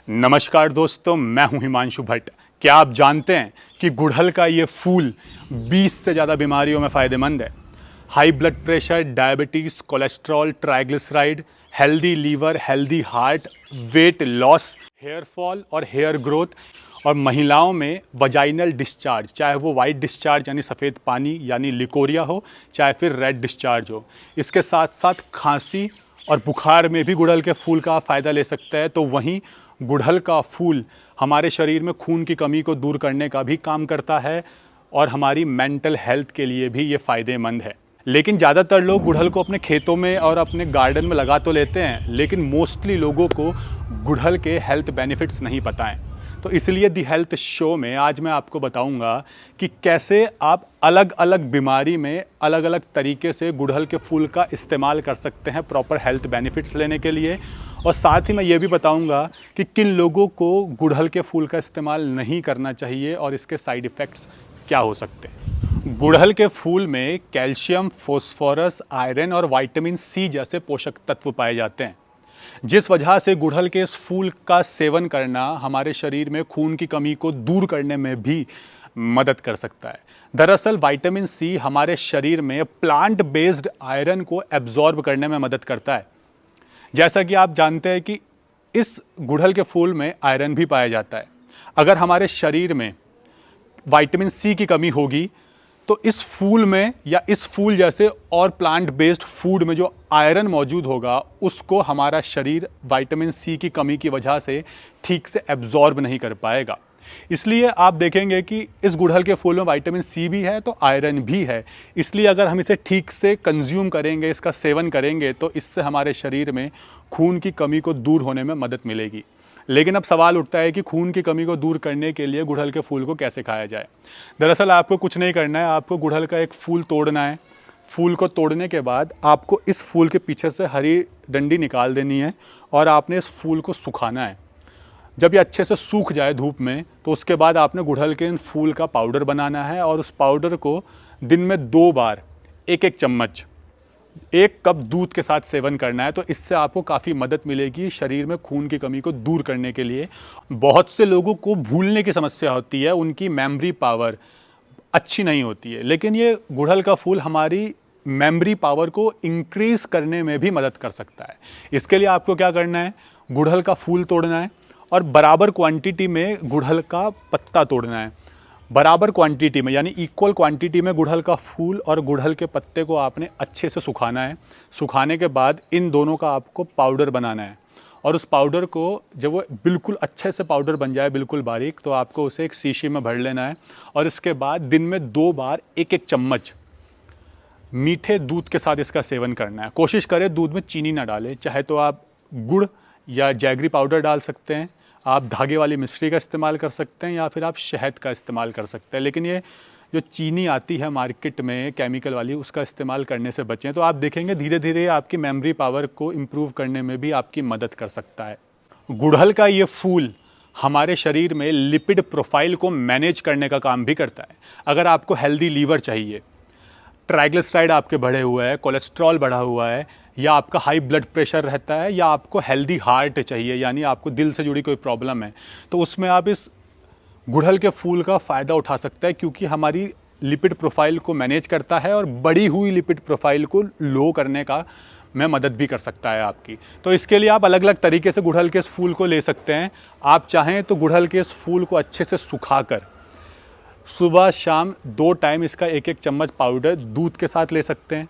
नमस्कार दोस्तों, मैं हूं हिमांशु भट्ट। क्या आप जानते हैं कि गुड़हल का ये फूल 20 से ज़्यादा बीमारियों में फ़ायदेमंद है। High blood pressure, diabetes, cholesterol, triglyceride, healthy liver, healthy heart, weight loss, hair fall और हेयर ग्रोथ, और महिलाओं में वजाइनल डिस्चार्ज, चाहे वो वाइट डिस्चार्ज यानी सफ़ेद पानी यानी लिकोरिया हो, चाहे फिर रेड डिस्चार्ज हो। इसके साथ साथ खांसी और बुखार में भी गुड़हल के फूल का फ़ायदा ले सकते हैं। तो वहीं गुड़हल का फूल हमारे शरीर में खून की कमी को दूर करने का भी काम करता है और हमारी मेंटल हेल्थ के लिए भी ये फ़ायदेमंद है। लेकिन ज़्यादातर लोग गुड़हल को अपने खेतों में और अपने गार्डन में लगा तो लेते हैं, लेकिन मोस्टली लोगों को गुड़हल के हेल्थ बेनिफिट्स नहीं पता हैं। तो इसलिए दी हेल्थ शो में आज मैं आपको बताऊंगा कि कैसे आप अलग अलग बीमारी में अलग अलग तरीके से गुड़हल के फूल का इस्तेमाल कर सकते हैं प्रॉपर हेल्थ बेनिफिट्स लेने के लिए। और साथ ही मैं ये भी बताऊंगा कि किन लोगों को गुड़हल के फूल का इस्तेमाल नहीं करना चाहिए और इसके साइड इफ़ेक्ट्स क्या हो सकते हैं। गुड़हल के फूल में कैल्शियम, फॉस्फोरस, आयरन और विटामिन सी जैसे पोषक तत्व पाए जाते हैं, जिस वजह से गुड़हल के इस फूल का सेवन करना हमारे शरीर में खून की कमी को दूर करने में भी मदद कर सकता है। दरअसल विटामिन सी हमारे शरीर में प्लांट बेस्ड आयरन को एब्जॉर्ब करने में मदद करता है। जैसा कि आप जानते हैं कि इस गुड़हल के फूल में आयरन भी पाया जाता है। अगर हमारे शरीर में विटामिन सी की कमी होगी तो इस फूल में या इस फूल जैसे और प्लांट बेस्ड फूड में जो आयरन मौजूद होगा उसको हमारा शरीर विटामिन सी की कमी की वजह से ठीक से एब्जॉर्ब नहीं कर पाएगा। इसलिए आप देखेंगे कि इस गुड़हल के फूल में विटामिन सी भी है तो आयरन भी है। इसलिए अगर हम इसे ठीक से कंज्यूम करेंगे, इसका सेवन करेंगे, तो इससे हमारे शरीर में खून की कमी को दूर होने में मदद मिलेगी। लेकिन अब सवाल उठता है कि खून की कमी को दूर करने के लिए गुड़हल के फूल को कैसे खाया जाए। दरअसल आपको कुछ नहीं करना है, आपको गुड़हल का एक फूल तोड़ना है। फूल को तोड़ने के बाद आपको इस फूल के पीछे से हरी डंडी निकाल देनी है और आपने इस फूल को सुखाना है। जब ये अच्छे से सूख जाए धूप में, तो उसके बाद आपने गुड़हल के इन फूल का पाउडर बनाना है और उस पाउडर को दिन में 2 बार 1-1 चम्मच 1 कप दूध के साथ सेवन करना है। तो इससे आपको काफ़ी मदद मिलेगी शरीर में खून की कमी को दूर करने के लिए। बहुत से लोगों को भूलने की समस्या होती है, उनकी मेमोरी पावर अच्छी नहीं होती है, लेकिन ये गुड़हल का फूल हमारी मेमोरी पावर को इंक्रीज़ करने में भी मदद कर सकता है। इसके लिए आपको क्या करना है, गुड़हल का फूल तोड़ना है और बराबर क्वांटिटी में गुड़हल का पत्ता तोड़ना है। बराबर क्वांटिटी में यानी इक्वल क्वांटिटी में गुड़हल का फूल और गुड़हल के पत्ते को आपने अच्छे से सुखाना है। सुखाने के बाद इन दोनों का आपको पाउडर बनाना है और उस पाउडर को जब वो बिल्कुल अच्छे से पाउडर बन जाए, बिल्कुल बारीक, तो आपको उसे एक शीशी में भर लेना है और इसके बाद दिन में 2 बार 1-1 चम्मच मीठे दूध के साथ इसका सेवन करना है। कोशिश करें दूध में चीनी ना डालें, चाहे तो आप गुड़ या जैगरी पाउडर डाल सकते हैं, आप धागे वाली मिश्री का इस्तेमाल कर सकते हैं, या फिर आप शहद का इस्तेमाल कर सकते हैं। लेकिन ये जो चीनी आती है मार्केट में केमिकल वाली, उसका इस्तेमाल करने से बचें। तो आप देखेंगे धीरे धीरे आपकी मेमोरी पावर को इम्प्रूव करने में भी आपकी मदद कर सकता है। गुड़हल का ये फूल हमारे शरीर में लिपिड प्रोफाइल को मैनेज करने का काम भी करता है। अगर आपको हेल्दी लीवर चाहिए, ट्राइग्लिसराइड आपके बढ़े हुए हैं, कोलेस्ट्रॉल बढ़ा हुआ है, या आपका हाई ब्लड प्रेशर रहता है, या आपको हेल्दी हार्ट चाहिए यानी आपको दिल से जुड़ी कोई प्रॉब्लम है, तो उसमें आप इस गुड़हल के फूल का फ़ायदा उठा सकते हैं, क्योंकि हमारी लिपिड प्रोफाइल को मैनेज करता है और बढ़ी हुई लिपिड प्रोफाइल को लो करने का में मदद भी कर सकता है आपकी। तो इसके लिए आप अलग अलग तरीके से गुड़हल के इस फूल को ले सकते हैं। आप चाहें तो गुड़हल के इस फूल को अच्छे से सुखाकर सुबह शाम 2 टाइम इसका 1-1 चम्मच पाउडर दूध के साथ ले सकते हैं,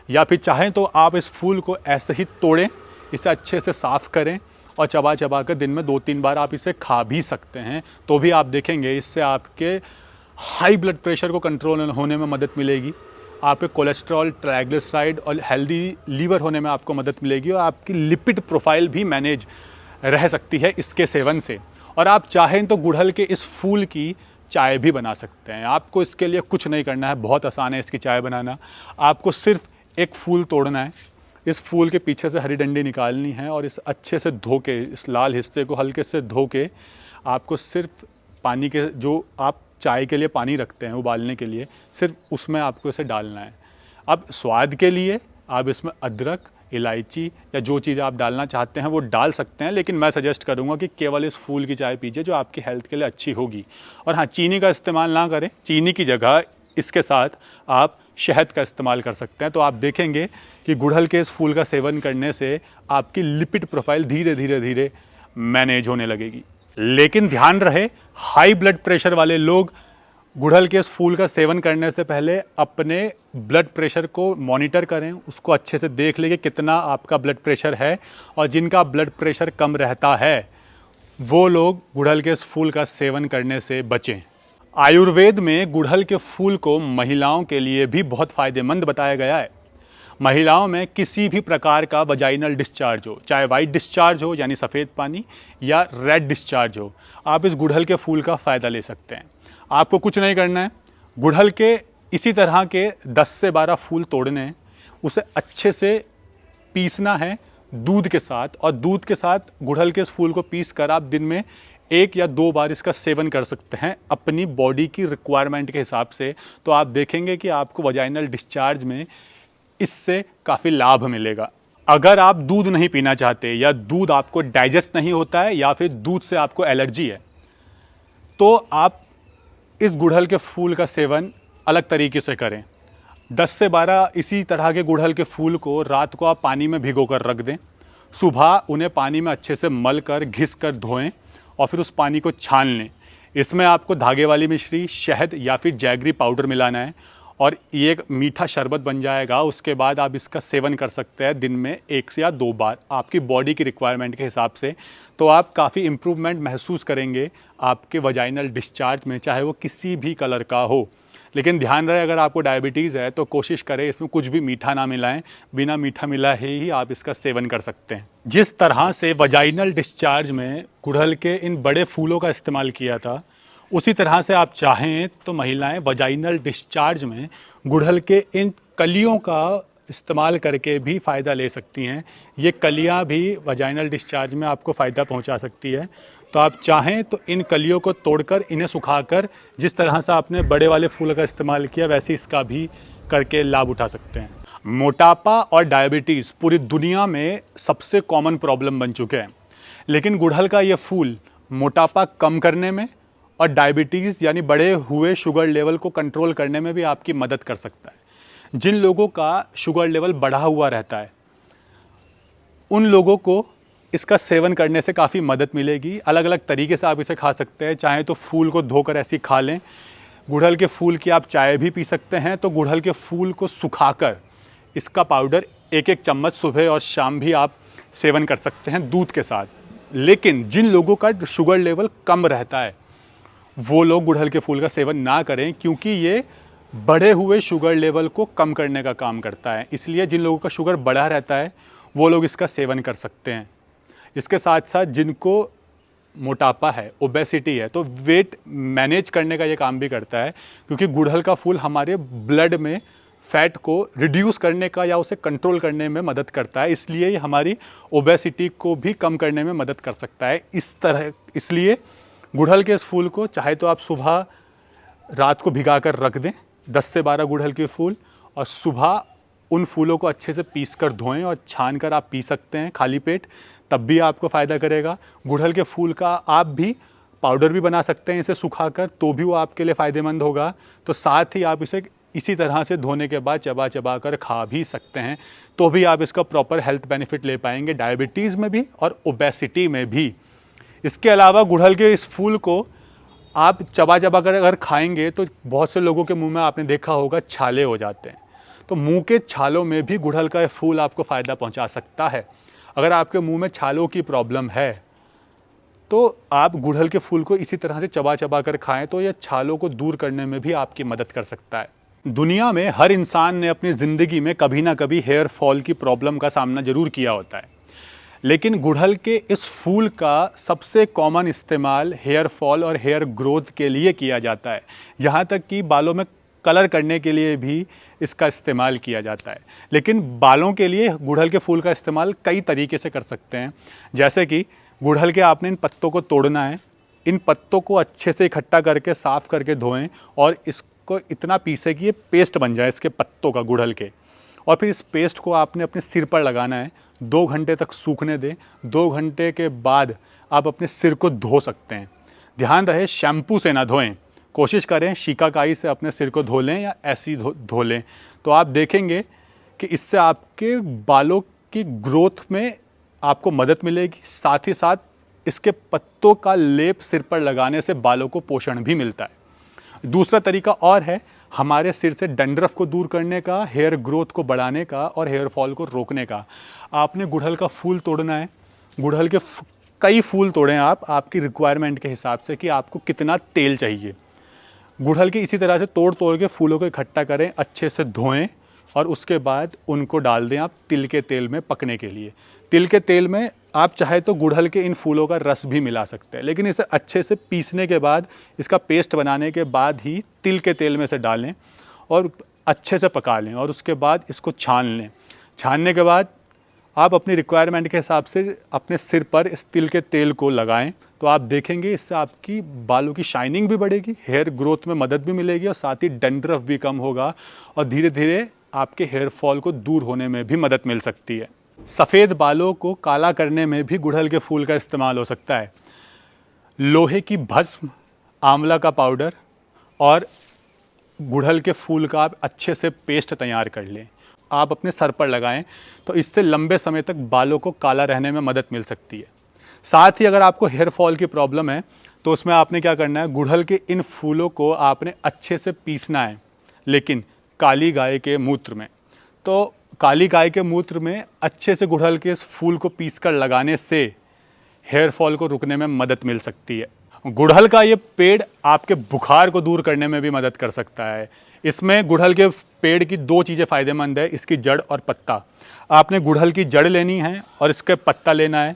या फिर चाहें तो आप इस फूल को ऐसे ही तोड़ें, इसे अच्छे से साफ़ करें और चबा चबा कर दिन में 2-3 बार आप इसे खा भी सकते हैं। तो भी आप देखेंगे इससे आपके हाई ब्लड प्रेशर को कंट्रोल होने में मदद मिलेगी, आपके कोलेस्ट्रॉल, ट्राइग्लिसराइड और हेल्दी लीवर होने में आपको मदद मिलेगी, और आपकी लिपिड प्रोफाइल भी मैनेज रह सकती है इसके सेवन से। और आप चाहें तो गुड़हल के इस फूल की चाय भी बना सकते हैं। आपको इसके लिए कुछ नहीं करना है, बहुत आसान है इसकी चाय बनाना। आपको सिर्फ एक फूल तोड़ना है, इस फूल के पीछे से हरी डंडी निकालनी है और इस अच्छे से धो के, इस लाल हिस्से को हल्के से धो के, आपको सिर्फ पानी के, जो आप चाय के लिए पानी रखते हैं उबालने के लिए, सिर्फ उसमें आपको इसे डालना है। अब स्वाद के लिए आप इसमें अदरक इलायची या जो चीज़ आप डालना चाहते हैं वो डाल सकते हैं, लेकिन मैं सजेस्ट करूँगा कि केवल इस फूल की चाय पीजिए जो आपकी हेल्थ के लिए अच्छी होगी। और हाँ, चीनी का इस्तेमाल ना करें, चीनी की जगह इसके साथ आप शहद का इस्तेमाल कर सकते हैं। तो आप देखेंगे कि गुड़हल के इस फूल का सेवन करने से आपकी लिपिड प्रोफाइल धीरे धीरे धीरे मैनेज होने लगेगी। लेकिन ध्यान रहे, हाई ब्लड प्रेशर वाले लोग गुड़हल के इस फूल का सेवन करने से पहले अपने ब्लड प्रेशर को मॉनिटर करें, उसको अच्छे से देख लें कि कितना आपका ब्लड प्रेशर है। और जिनका ब्लड प्रेशर कम रहता है वो लोग गुड़हल के इस फूल का सेवन करने से बचें। आयुर्वेद में गुड़हल के फूल को महिलाओं के लिए भी बहुत फ़ायदेमंद बताया गया है। महिलाओं में किसी भी प्रकार का वजाइनल डिस्चार्ज हो, चाहे वाइट डिस्चार्ज हो यानी सफ़ेद पानी या रेड डिस्चार्ज हो, आप इस गुड़हल के फूल का फ़ायदा ले सकते हैं। आपको कुछ नहीं करना है, गुड़हल के इसी तरह के 10 से 12 फूल तोड़ने हैं, उसे अच्छे से पीसना है दूध के साथ, और दूध के साथ गुड़हल के इस फूल को पीस कर आप दिन में 1 या 2 बार इसका सेवन कर सकते हैं अपनी बॉडी की रिक्वायरमेंट के हिसाब से। तो आप देखेंगे कि आपको वजाइनल डिस्चार्ज में इससे काफ़ी लाभ मिलेगा। अगर आप दूध नहीं पीना चाहते या दूध आपको डाइजेस्ट नहीं होता है या फिर दूध से आपको एलर्जी है, तो आप इस गुड़हल के फूल का सेवन अलग तरीके से करें। 10 से 12 इसी तरह के गुड़हल के फूल को रात को आप पानी में भिगो कर रख दें। सुबह उन्हें पानी में अच्छे से मल कर घिस कर धोएं और फिर उस पानी को छान लें। इसमें आपको धागे वाली मिश्री, शहद या फिर जैगरी पाउडर मिलाना है और ये एक मीठा शरबत बन जाएगा। उसके बाद आप इसका सेवन कर सकते हैं दिन में 1 से या 2 बार आपकी बॉडी की रिक्वायरमेंट के हिसाब से। तो आप काफ़ी इम्प्रूवमेंट महसूस करेंगे आपके वजाइनल डिस्चार्ज में, चाहे वो किसी भी कलर का हो। लेकिन ध्यान रहे, अगर आपको डायबिटीज़ है तो कोशिश करें इसमें कुछ भी मीठा ना मिलाएं, बिना मीठा मिलाए ही आप इसका सेवन कर सकते हैं। जिस तरह से वजाइनल डिस्चार्ज में गुड़हल के इन बड़े फूलों का इस्तेमाल किया था, उसी तरह से आप चाहें तो महिलाएं वजाइनल डिस्चार्ज में गुड़हल के इन कलियों का इस्तेमाल करके भी फ़ायदा ले सकती हैं। ये कलियां भी वजाइनल डिस्चार्ज में आपको फ़ायदा पहुंचा सकती है। तो आप चाहें तो इन कलियों को तोड़कर इन्हें सुखाकर, जिस तरह से आपने बड़े वाले फूल का इस्तेमाल किया वैसे इसका भी करके लाभ उठा सकते हैं। मोटापा और डायबिटीज़ पूरी दुनिया में सबसे कॉमन प्रॉब्लम बन चुके हैं, लेकिन गुड़हल का ये फूल मोटापा कम करने में और डायबिटीज़ यानी बढ़े हुए शुगर लेवल को कंट्रोल करने में भी आपकी मदद कर सकता है। जिन लोगों का शुगर लेवल बढ़ा हुआ रहता है उन लोगों को इसका सेवन करने से काफ़ी मदद मिलेगी। अलग अलग तरीके से आप इसे खा सकते हैं। चाहे तो फूल को धोकर ऐसे खा लें, गुड़हल के फूल की आप चाय भी पी सकते हैं। तो गुड़हल के फूल को सुखाकर इसका पाउडर 1-1 चम्मच सुबह और शाम भी आप सेवन कर सकते हैं दूध के साथ। लेकिन जिन लोगों का शुगर लेवल कम रहता है वो लोग गुड़हल के फूल का सेवन ना करें, क्योंकि ये बढ़े हुए शुगर लेवल को कम करने का काम करता है। इसलिए जिन लोगों का शुगर बढ़ा रहता है वो लोग इसका सेवन कर सकते हैं। इसके साथ साथ जिनको मोटापा है, ओबेसिटी है, तो वेट मैनेज करने का ये काम भी करता है, क्योंकि गुड़हल का फूल हमारे ब्लड में फ़ैट को रिड्यूस करने का या उसे कंट्रोल करने में मदद करता है। इसलिए ये हमारी ओबेसिटी को भी कम करने में मदद कर सकता है। इसलिए गुड़हल के इस फूल को चाहे तो आप सुबह रात को भिगा कर रख दें, 10 से 12 गुड़हल के फूल, और सुबह उन फूलों को अच्छे से पीस कर धोएं और छान कर आप पी सकते हैं खाली पेट, तब भी आपको फ़ायदा करेगा। गुड़हल के फूल का आप भी पाउडर भी बना सकते हैं इसे सुखाकर, तो भी वो आपके लिए फ़ायदेमंद होगा। तो साथ ही आप इसे इसी तरह से धोने के बाद चबा चबा कर खा भी सकते हैं, तो भी आप इसका प्रॉपर हेल्थ बेनिफिट ले पाएंगे, डायबिटीज़ में भी और ओबेसिटी में भी। इसके अलावा गुड़हल के इस फूल को आप चबा चबा कर अगर खाएंगे तो बहुत से लोगों के मुंह में आपने देखा होगा छाले हो जाते हैं। तो मुंह के छालों में भी गुड़हल का फूल आपको फ़ायदा पहुंचा सकता है। अगर आपके मुंह में छालों की प्रॉब्लम है तो आप गुड़हल के फूल को इसी तरह से चबा चबा कर खाएं, तो यह छालों को दूर करने में भी आपकी मदद कर सकता है। दुनिया में हर इंसान ने अपनी ज़िंदगी में कभी ना कभी हेयर फॉल की प्रॉब्लम का सामना ज़रूर किया होता है, लेकिन गुड़हल के इस फूल का सबसे कॉमन इस्तेमाल हेयर फॉल और हेयर ग्रोथ के लिए किया जाता है। यहाँ तक कि बालों में कलर करने के लिए भी इसका इस्तेमाल किया जाता है। लेकिन बालों के लिए गुड़हल के फूल का इस्तेमाल कई तरीके से कर सकते हैं। जैसे कि गुड़हल के आपने इन पत्तों को तोड़ना है, इन पत्तों को अच्छे से इकट्ठा करके साफ़ करके धोएं और इसको इतना पीसें कि ये पेस्ट बन जाए इसके पत्तों का, गुड़हल के। और फिर इस पेस्ट को आपने अपने सिर पर लगाना है। 2 घंटे तक सूखने दें। 2 घंटे के बाद आप अपने सिर को धो सकते हैं। ध्यान रहे शैम्पू से ना धोएं। कोशिश करें शिकाकाई से अपने सिर को धो लें या ऐसे ही धो लें। तो आप देखेंगे कि इससे आपके बालों की ग्रोथ में आपको मदद मिलेगी। साथ ही साथ इसके पत्तों का लेप सिर पर लगाने से बालों को पोषण भी मिलता है। दूसरा तरीका और है हमारे सिर से डंड्रफ को दूर करने का, हेयर ग्रोथ को बढ़ाने का और हेयर फॉल को रोकने का। आपने गुड़हल का फूल तोड़ना है। गुड़हल के कई फूल तोड़ें आप आपकी रिक्वायरमेंट के हिसाब से कि आपको कितना तेल चाहिए। गुड़हल के इसी तरह से तोड़ तोड़ के फूलों को इकट्ठा करें, अच्छे से धोएं और उसके बाद उनको डाल दें आप तिल के तेल में पकने के लिए। तिल के तेल में आप चाहे तो गुड़हल के इन फूलों का रस भी मिला सकते हैं, लेकिन इसे अच्छे से पीसने के बाद, इसका पेस्ट बनाने के बाद ही तिल के तेल में से डालें और अच्छे से पका लें और उसके बाद इसको छान लें। छानने के बाद आप अपनी रिक्वायरमेंट के हिसाब से अपने सिर पर इस तिल के तेल को लगाएं, तो आप देखेंगे इससे आपकी बालों की शाइनिंग भी बढ़ेगी, हेयर ग्रोथ में मदद भी मिलेगी और साथ ही डैंड्रफ भी कम होगा और धीरे धीरे आपके हेयर फॉल को दूर होने में भी मदद मिल सकती है। सफ़ेद बालों को काला करने में भी गुड़हल के फूल का इस्तेमाल हो सकता है। लोहे की भस्म, आंवला का पाउडर और गुड़हल के फूल का आप अच्छे से पेस्ट तैयार कर लें, आप अपने सर पर लगाएं, तो इससे लंबे समय तक बालों को काला रहने में मदद मिल सकती है। साथ ही अगर आपको हेयर फॉल की प्रॉब्लम है तो उसमें आपने क्या करना है, गुड़हल के इन फूलों को आपने अच्छे से पीसना है, लेकिन काली गाय के मूत्र में। तो काली गाय के मूत्र में अच्छे से गुड़हल के इस फूल को पीसकर लगाने से हेयर फॉल को रुकने में मदद मिल सकती है। गुड़हल का ये पेड़ आपके बुखार को दूर करने में भी मदद कर सकता है। इसमें गुड़हल के पेड़ की 2 चीज़ें फ़ायदेमंद है, इसकी जड़ और पत्ता। आपने गुड़हल की जड़ लेनी है और इसके पत्ता लेना है।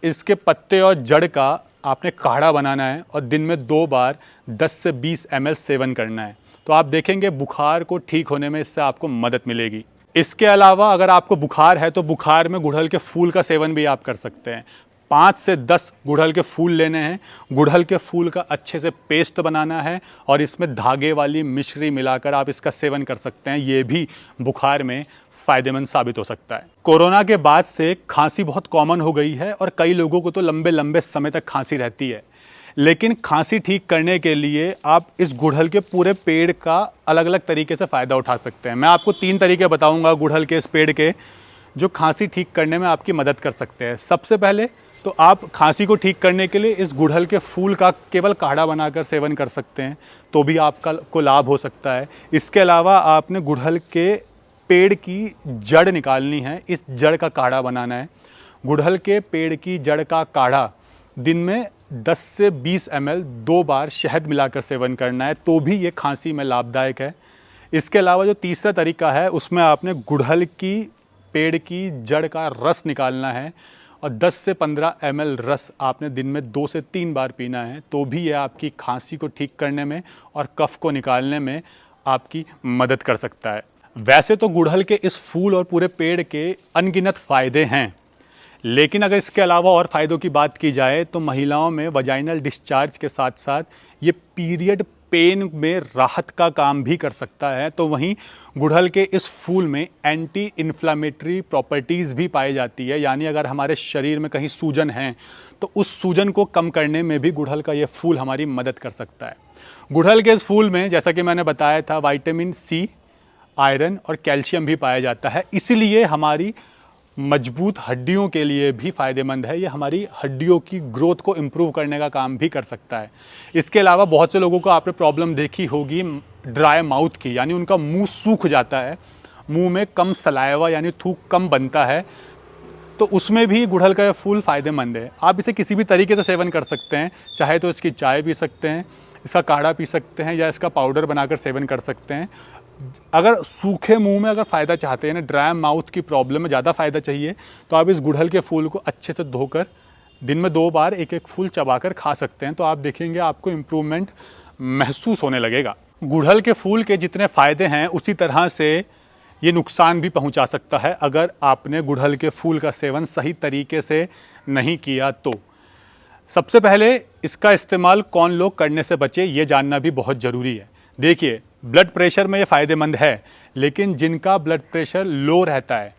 इसके पत्ते और जड़ का आपने काढ़ा बनाना है और दिन में 2 बार 10 से 20 ml सेवन करना है। तो आप देखेंगे बुखार को ठीक होने में इससे आपको मदद मिलेगी। इसके अलावा अगर आपको बुखार है तो बुखार में गुड़हल के फूल का सेवन भी आप कर सकते हैं। 5 से 10 गुड़हल के फूल लेने हैं। गुड़हल के फूल का अच्छे से पेस्ट बनाना है और इसमें धागे वाली मिश्री मिलाकर आप इसका सेवन कर सकते हैं। ये भी बुखार में फ़ायदेमंद साबित हो सकता है। कोरोना के बाद से खांसी बहुत कॉमन हो गई है और कई लोगों को तो लंबे लंबे समय तक खांसी रहती है। लेकिन खांसी ठीक करने के लिए आप इस गुड़हल के पूरे पेड़ का अलग अलग तरीके से फ़ायदा उठा सकते हैं। मैं आपको 3 तरीके बताऊंगा गुड़हल के इस पेड़ के, जो खांसी ठीक करने में आपकी मदद कर सकते हैं। सबसे पहले तो आप खांसी को ठीक करने के लिए इस गुड़हल के फूल का केवल काढ़ा बनाकर सेवन कर सकते हैं, तो भी आपका को लाभ हो सकता है। इसके अलावा आपने गुड़हल के पेड़ की जड़ निकालनी है, इस जड़ का काढ़ा बनाना है। गुड़हल के पेड़ की जड़ का काढ़ा दिन में 10 से 20 ml 2 बार शहद मिलाकर सेवन करना है, तो भी ये खांसी में लाभदायक है। इसके अलावा जो तीसरा तरीका है उसमें आपने गुड़हल की पेड़ की जड़ का रस निकालना है और 10 से 15 ml रस आपने दिन में 2 से 3 बार पीना है, तो भी ये आपकी खांसी को ठीक करने में और कफ को निकालने में आपकी मदद कर सकता है। वैसे तो गुड़हल के इस फूल और पूरे पेड़ के अनगिनत फ़ायदे हैं, लेकिन अगर इसके अलावा और फ़ायदों की बात की जाए तो महिलाओं में वजाइनल डिस्चार्ज के साथ साथ ये पीरियड पेन में राहत का काम भी कर सकता है। तो वहीं गुड़हल के इस फूल में एंटी इन्फ्लामेटरी प्रॉपर्टीज़ भी पाई जाती है, यानी अगर हमारे शरीर में कहीं सूजन है तो उस सूजन को कम करने में भी गुड़हल का ये फूल हमारी मदद कर सकता है। गुड़हल के इस फूल में जैसा कि मैंने बताया था विटामिन सी, आयरन और कैल्शियम भी पाया जाता है, इसलिए हमारी मजबूत हड्डियों के लिए भी फ़ायदेमंद है। ये हमारी हड्डियों की ग्रोथ को इम्प्रूव करने का काम भी कर सकता है। इसके अलावा बहुत से लोगों को आपने प्रॉब्लम देखी होगी ड्राई माउथ की, यानी उनका मुंह सूख जाता है, मुंह में कम सलाइवा यानी थूक कम बनता है, तो उसमें भी गुड़हल का फूल फ़ायदेमंद है। आप इसे किसी भी तरीके से सेवन कर सकते हैं, चाहे तो इसकी चाय पी सकते हैं, इसका काढ़ा पी सकते हैं या इसका पाउडर बनाकर सेवन कर सकते हैं। अगर सूखे मुंह में अगर फ़ायदा चाहते हैं ना, ड्राई माउथ की प्रॉब्लम में ज़्यादा फ़ायदा चाहिए, तो आप इस गुड़हल के फूल को अच्छे से धोकर दिन में 2 बार एक एक फूल चबाकर खा सकते हैं, तो आप देखेंगे आपको इम्प्रूवमेंट महसूस होने लगेगा। गुड़हल के फूल के जितने फ़ायदे हैं उसी तरह से ये नुकसान भी पहुंचा सकता है अगर आपने गुड़हल के फूल का सेवन सही तरीके से नहीं किया तो। सबसे पहले इसका इस्तेमाल कौन लोग करने से बचे ये जानना भी बहुत ज़रूरी है। देखिए, ब्लड प्रेशर में ये फ़ायदेमंद है, लेकिन जिनका ब्लड प्रेशर लो रहता है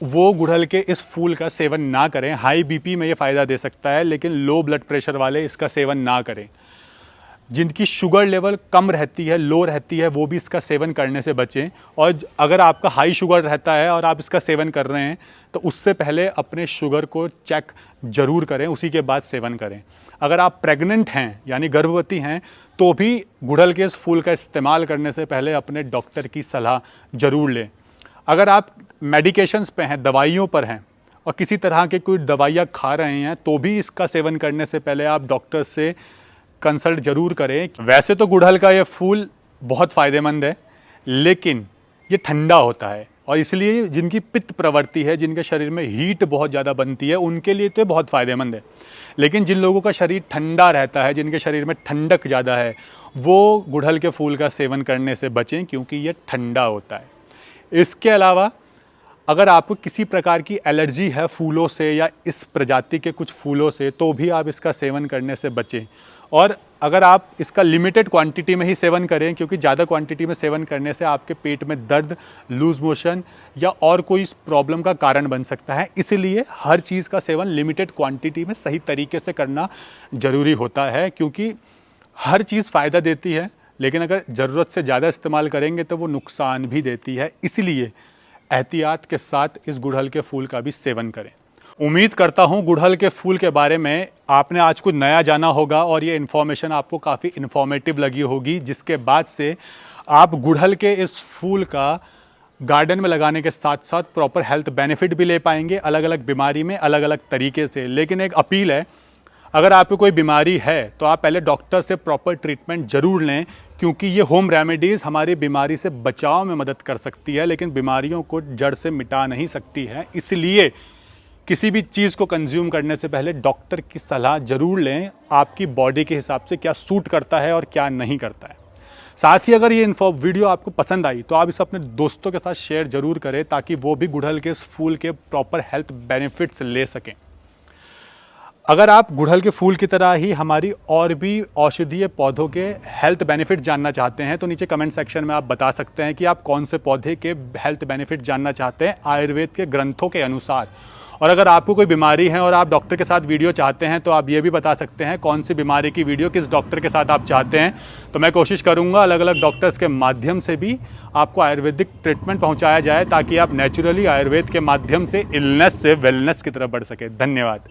वो गुड़हल के इस फूल का सेवन ना करें। हाई बीपी में ये फ़ायदा दे सकता है, लेकिन लो ब्लड प्रेशर वाले इसका सेवन ना करें। जिनकी शुगर लेवल कम रहती है, लो रहती है, वो भी इसका सेवन करने से बचें। और अगर आपका हाई शुगर रहता है और आप इसका सेवन कर रहे हैं तो उससे पहले अपने शुगर को चेक ज़रूर करें, उसी के बाद सेवन करें। अगर आप प्रेग्नेंट हैं यानी गर्भवती हैं तो भी गुड़हल के इस फूल का इस्तेमाल करने से पहले अपने डॉक्टर की सलाह ज़रूर लें। अगर आप मेडिकेशंस पे हैं, दवाइयों पर हैं और किसी तरह के कोई दवाइयाँ खा रहे हैं तो भी इसका सेवन करने से पहले आप डॉक्टर से कंसल्ट ज़रूर करें। वैसे तो गुड़हल का ये फूल बहुत फ़ायदेमंद है, लेकिन ये ठंडा होता है और इसलिए जिनकी पित्त प्रवृत्ति है, जिनके शरीर में हीट बहुत ज़्यादा बनती है, उनके लिए तो बहुत फ़ायदेमंद है। लेकिन जिन लोगों का शरीर ठंडा रहता है, जिनके शरीर में ठंडक ज़्यादा है, वो गुड़हल के फूल का सेवन करने से बचें, क्योंकि ये ठंडा होता है। इसके अलावा अगर आपको किसी प्रकार की एलर्जी है फूलों से या इस प्रजाति के कुछ फूलों से, तो भी आप इसका सेवन करने से बचें। और अगर आप इसका लिमिटेड क्वांटिटी में ही सेवन करें, क्योंकि ज़्यादा क्वांटिटी में सेवन करने से आपके पेट में दर्द, लूज़ मोशन या और कोई प्रॉब्लम का कारण बन सकता है। इसलिए हर चीज़ का सेवन लिमिटेड क्वांटिटी में सही तरीके से करना ज़रूरी होता है, क्योंकि हर चीज़ फ़ायदा देती है, लेकिन अगर ज़रूरत से ज़्यादा इस्तेमाल करेंगे तो वो नुकसान भी देती है। इसलिए एहतियात के साथ इस गुड़हल के फूल का भी सेवन करें। उम्मीद करता हूँ गुड़हल के फूल के बारे में आपने आज कुछ नया जाना होगा और ये इन्फॉर्मेशन आपको काफ़ी इन्फॉर्मेटिव लगी होगी, जिसके बाद से आप गुड़हल के इस फूल का गार्डन में लगाने के साथ साथ प्रॉपर हेल्थ बेनिफिट भी ले पाएंगे, अलग अलग बीमारी में अलग अलग तरीके से। लेकिन एक अपील है, अगर आपको कोई बीमारी है तो आप पहले डॉक्टर से प्रॉपर ट्रीटमेंट ज़रूर लें, क्योंकि ये होम रेमेडीज़ हमारी बीमारी से बचाव में मदद कर सकती है, लेकिन बीमारियों को जड़ से मिटा नहीं सकती है। इसलिए किसी भी चीज़ को कंज्यूम करने से पहले डॉक्टर की सलाह ज़रूर लें, आपकी बॉडी के हिसाब से क्या सूट करता है और क्या नहीं करता है। साथ ही अगर ये वीडियो आपको पसंद आई तो आप इसे अपने दोस्तों के साथ शेयर ज़रूर करें, ताकि वो भी गुड़हल के इस फूल के प्रॉपर हेल्थ बेनिफिट्स ले सकें। अगर आप गुड़हल के फूल की तरह ही हमारी और भी औषधीय पौधों के हेल्थ बेनिफिट जानना चाहते हैं तो नीचे कमेंट सेक्शन में आप बता सकते हैं कि आप कौन से पौधे के हेल्थ बेनिफिट जानना चाहते हैं आयुर्वेद के ग्रंथों के अनुसार। और अगर आपको कोई बीमारी है और आप डॉक्टर के साथ वीडियो चाहते हैं तो आप ये भी बता सकते हैं कौन सी बीमारी की वीडियो किस डॉक्टर के साथ आप चाहते हैं। तो मैं कोशिश करूँगा अलग अलग डॉक्टर्स के माध्यम से भी आपको आयुर्वेदिक ट्रीटमेंट पहुँचाया जाए, ताकि आप नेचुरली आयुर्वेद के माध्यम से इलनेस से वेलनेस की तरफ बढ़ सके। धन्यवाद।